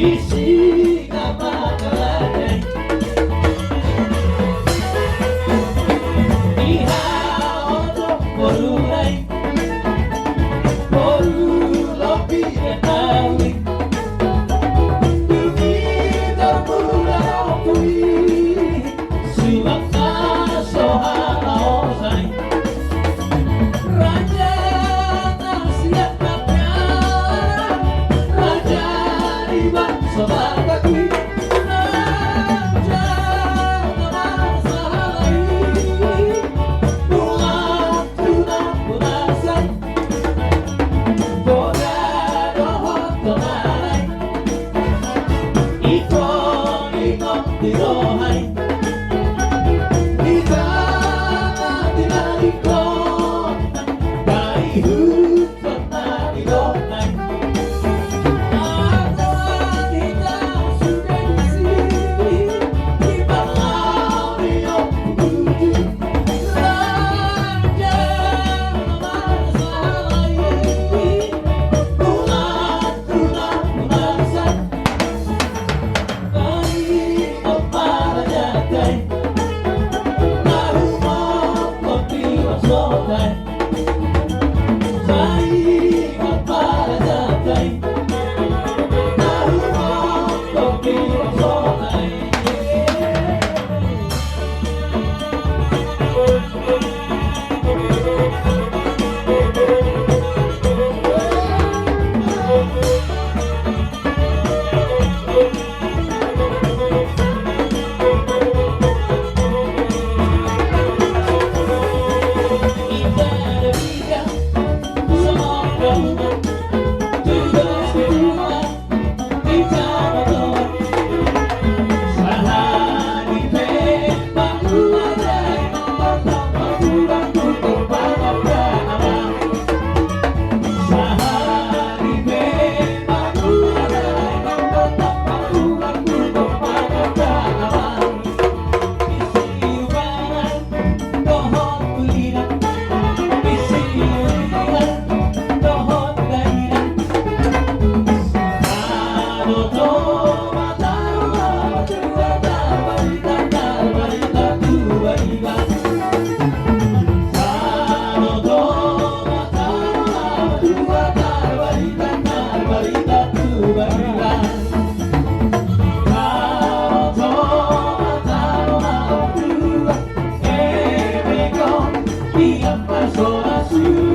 isi nama kalai iha ono morulai moru lopi enawi bumi termula opui siwaka soha aosai raja nasihat makan raja riban sobat bakui raja namar sahalai bunga tuna punasan boga dohot tonalai ikon ikon dirohai kita tidak ikon dari hutan dari donai Atuan kita sudah di sini di bawah riok budi raja namar sahalai bunga tuna punasan dari opara jatai naruma kopi wasotai dari opara jatai naruma kopi wasotai kita ada tiga semua rumah juga semua kita berdoa sehari tembak luarai pertama bulan tutup banyak alam sehari tembak luarai pertama bulan tutup banyak alam isi ubaran dohot kulinan isi ubaran dohot gairan Ado to matawa dua barita dua iba Ado to matawa dua barita dua iba Ado to matawa dua ebeko diam pasola su